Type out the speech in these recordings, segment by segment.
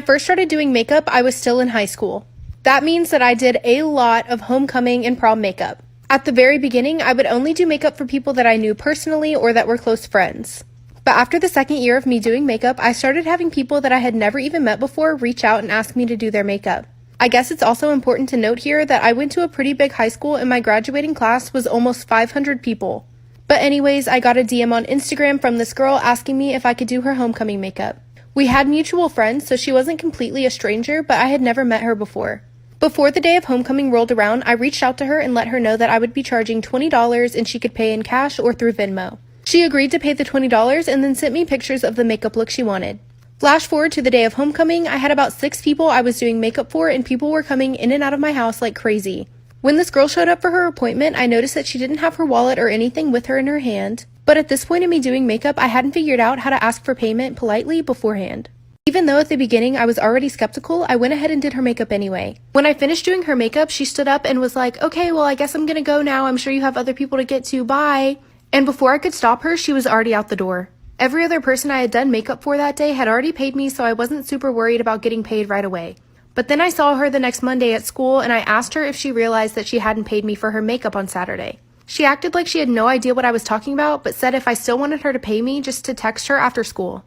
I first started doing makeup, I was still in high school. That means that I did a lot of homecoming and prom makeup. At the very beginning, I would only do makeup for people that I knew personally or that were close friends. But after the second year of me doing makeup, I started having people that I had never even met before reach out and ask me to do their makeup. I guess it's also important to note here that I went to a pretty big high school and my graduating class was almost 500 people. But anyways, I got a DM on Instagram from this girl asking me if I could do her homecoming makeup. We had mutual friends, so she wasn't completely a stranger, but I had never met her before. Before the day of homecoming rolled around, I reached out to her and let her know that I would be charging $20 and she could pay in cash or through Venmo. She agreed to pay the $20 and then sent me pictures of the makeup look she wanted. Flash forward to the day of homecoming, I had about 6 people I was doing makeup for and people were coming in and out of my house like crazy. When this girl showed up for her appointment, I noticed that she didn't have her wallet or anything with her in her hand, but at this point in me doing makeup, I hadn't figured out how to ask for payment politely beforehand. Even though at the beginning I was already skeptical, I went ahead and did her makeup anyway. When I finished doing her makeup, she stood up and was like, "Okay, well I guess I'm gonna go now, I'm sure you have other people to get to, bye." And before I could stop her, she was already out the door. Every other person I had done makeup for that day had already paid me, so I wasn't super worried about getting paid right away. But then I saw her the next Monday at school and I asked her if she realized that she hadn't paid me for her makeup on Saturday. She acted like she had no idea what I was talking about, but said if I still wanted her to pay me, just to text her after school.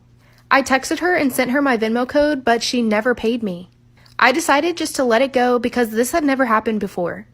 I texted her and sent her my Venmo code, but she never paid me. I decided just to let it go because this had never happened before.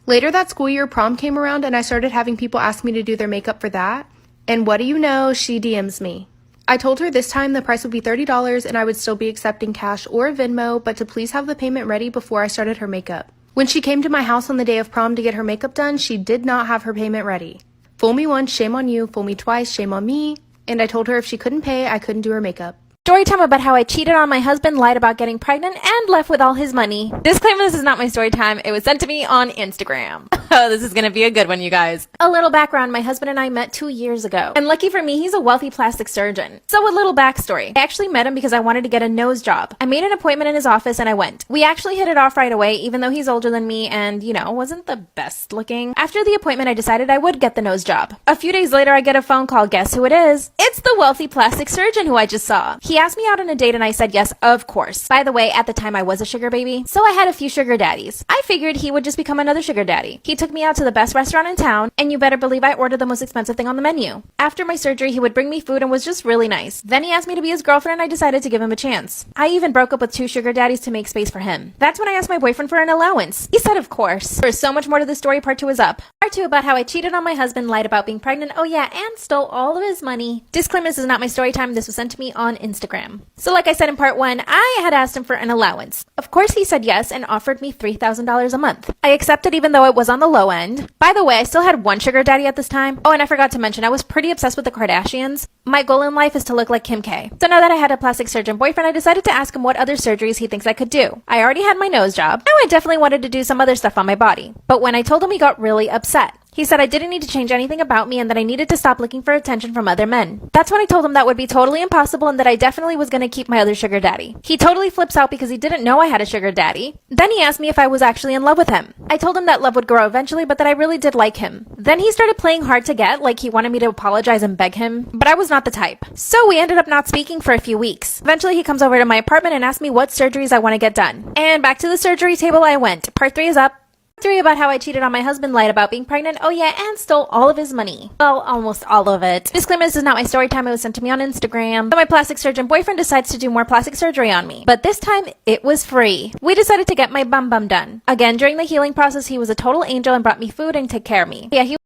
Later that school year, prom came around and I started having people ask me to do their makeup for that. And what do you know, she DMs me. I told her this time the price would be $30 and I would still be accepting cash or Venmo, but to please have the payment ready before I started her makeup. When she came to my house on the day of prom to get her makeup done, she did not have her payment ready. Fool me once, shame on you. Fool me twice, shame on me. And I told her if she couldn't pay, I couldn't do her makeup. Story time about how I cheated on my husband, lied about getting pregnant, and left with all his money. Disclaimer, this is not my story time. It was sent to me on Instagram. Oh, this is gonna be a good one, you guys. A little background, my husband and I met 2 years ago. And lucky for me, he's a wealthy plastic surgeon. So a little backstory. I actually met him because I wanted to get a nose job. I made an appointment in his office and I went. We actually hit it off right away, even though he's older than me and, you know, wasn't the best looking. After the appointment, I decided I would get the nose job. A few days later, I get a phone call. Guess who it is? It's the wealthy plastic surgeon who I just saw. He asked me out on a date and I said yes, of course. By the way, at the time I was a sugar baby, so I had a few sugar daddies. I figured he would just become another sugar daddy. He took me out to the best restaurant in town, and you better believe I ordered the most expensive thing on the menu. After my surgery, he would bring me food and was just really nice. Then he asked me to be his girlfriend and I decided to give him a chance. I even broke up with 2 sugar daddies to make space for him. That's when I asked my boyfriend for an allowance. He said of course. There's so much more to the story. Part 2 is up. Part 2 about how I cheated on my husband, lied about being pregnant, oh yeah, and stole all of his money. Disclaimer, this is not my story time. This was sent to me on Instagram. So like I said in part 1, I had asked him for an allowance. Of course he said yes and offered me $3,000 a month. I accepted even though it was on the low end. By the way, I still had 1 sugar daddy at this time. Oh, and I forgot to mention, I was pretty obsessed with the Kardashians. My goal in life is to look like Kim K. So now that I had a plastic surgeon boyfriend, I decided to ask him what other surgeries he thinks I could do. I already had my nose job. Now I definitely wanted to do some other stuff on my body. But when I told him, he got really upset. He said I didn't need to change anything about me and that I needed to stop looking for attention from other men. That's when I told him that would be totally impossible and that I definitely was going to keep my other sugar daddy. He totally flips out because he didn't know I had a sugar daddy. Then he asked me if I was actually in love with him. I told him that love would grow eventually, but that I really did like him. Then he started playing hard to get, like he wanted me to apologize and beg him, but I was not the type. So we ended up not speaking for a few weeks. Eventually he comes over to my apartment and asks me what surgeries I want to get done. And back to the surgery table I went. Part 3 is up. 3 about how I cheated on my husband, lied about being pregnant, oh yeah, and stole all of his money. Well, almost all of it. Disclaimer, this is not my story time. It was sent to me on Instagram. So my plastic surgeon boyfriend decides to do more plastic surgery on me. But this time, it was free. We decided to get my bum done. Again, during the healing process, he was a total angel and brought me food and took care of me. Yeah, he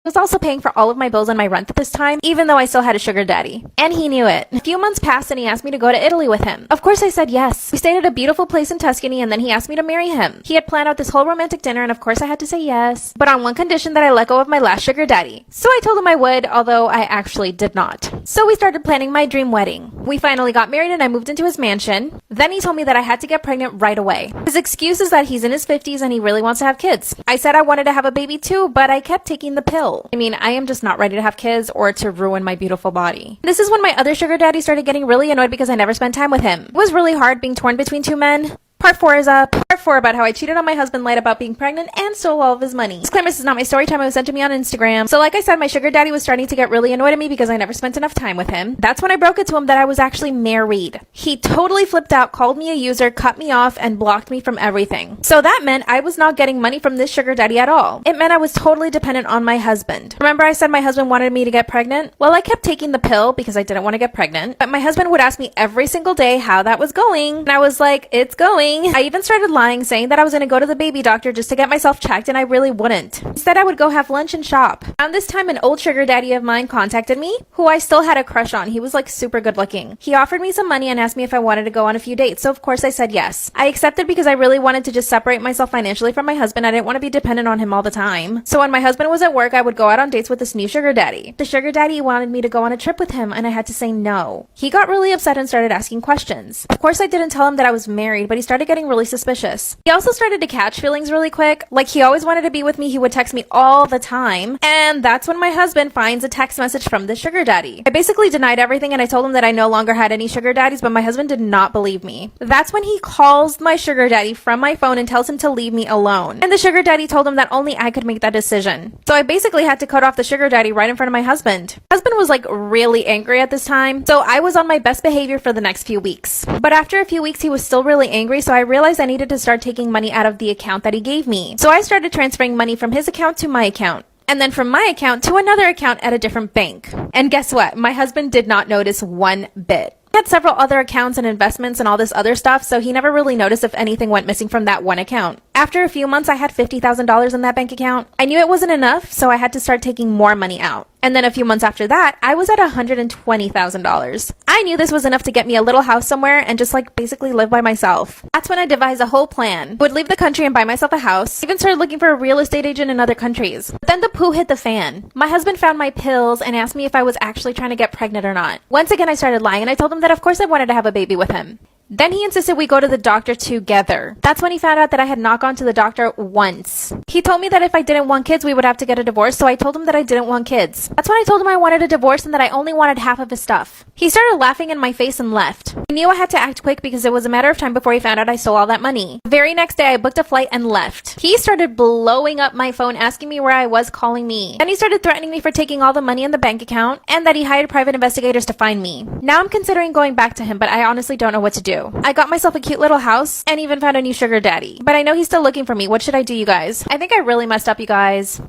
was also paying for all of my bills and my rent at this time, even though I still had a sugar daddy. And he knew it. A few months passed and he asked me to go to Italy with him. Of course I said yes. We stayed at a beautiful place in Tuscany and then he asked me to marry him. He had planned out this whole romantic dinner and of course I had to say yes, but on one condition, that I let go of my last sugar daddy. So I told him I would, although I actually did not. So we started planning my dream wedding. We finally got married and I moved into his mansion. Then he told me that I had to get pregnant right away. His excuse is that he's in his 50s and he really wants to have kids. I said I wanted to have a baby too, but I kept taking the pill. I mean, I am just not ready to have kids or to ruin my beautiful body. This is when my other sugar daddy started getting really annoyed because I never spent time with him. It was really hard being torn between two men. Part 4 is up. Part 4 about how I cheated on my husband, lied about being pregnant, and stole all of his money. Disclaimer, this is not my story time. It was sent to me on Instagram. So like I said, my sugar daddy was starting to get really annoyed at me because I never spent enough time with him. That's when I broke it to him that I was actually married. He totally flipped out, called me a user, cut me off, and blocked me from everything. So that meant I was not getting money from this sugar daddy at all. It meant I was totally dependent on my husband. Remember I said my husband wanted me to get pregnant? Well, I kept taking the pill because I didn't want to get pregnant. But my husband would ask me every single day how that was going. And I was like, it's going. I even started lying, saying that I was going to go to the baby doctor just to get myself checked, and I really wouldn't. Instead, I would go have lunch and shop. Around this time, an old sugar daddy of mine contacted me, who I still had a crush on. He was like super good looking. He offered me some money and asked me if I wanted to go on a few dates, so of course I said yes. I accepted because I really wanted to just separate myself financially from my husband. I didn't want to be dependent on him all the time. So when my husband was at work, I would go out on dates with this new sugar daddy. The sugar daddy wanted me to go on a trip with him, and I had to say no. He got really upset and started asking questions. Of course, I didn't tell him that I was married, but he started getting really suspicious. He also started to catch feelings really quick. Like he always wanted to be with me. He would text me all the time. And that's when my husband finds a text message from the sugar daddy. I basically denied everything and I told him that I no longer had any sugar daddies, but my husband did not believe me. That's when he calls my sugar daddy from my phone and tells him to leave me alone. And the sugar daddy told him that only I could make that decision. So I basically had to cut off the sugar daddy right in front of my husband. My husband was like really angry at this time. So I was on my best behavior for the next few weeks. But after a few weeks, he was still really angry. So I realized I needed to start taking money out of the account that he gave me. So I started transferring money from his account to my account. And then from my account to another account at a different bank. And guess what? My husband did not notice one bit. He had several other accounts and investments and all this other stuff, so he never really noticed if anything went missing from that one account. After a few months, I had $50,000 in that bank account. I knew it wasn't enough, so I had to start taking more money out. And then a few months after that, I was at $120,000. I knew this was enough to get me a little house somewhere and just like basically live by myself. That's when I devised a whole plan. I would leave the country and buy myself a house. Even started looking for a real estate agent in other countries. But then the poo hit the fan. My husband found my pills and asked me if I was actually trying to get pregnant or not. Once again, I started lying and I told him that of course I wanted to have a baby with him. Then he insisted we go to the doctor together. That's when he found out that I had not gone to the doctor once. He told me that if I didn't want kids, we would have to get a divorce, so I told him that I didn't want kids. That's when I told him I wanted a divorce and that I only wanted half of his stuff. He started laughing in my face and left. I knew I had to act quick because it was a matter of time before he found out I stole all that money. The very next day, I booked a flight and left. He started blowing up my phone, asking me where I was, calling me. Then he started threatening me for taking all the money in the bank account and that he hired private investigators to find me. Now I'm considering going back to him, but I honestly don't know what to do. I got myself a cute little house and even found a new sugar daddy. But I know he's still looking for me. What should I do, you guys? I think I really messed up, you guys.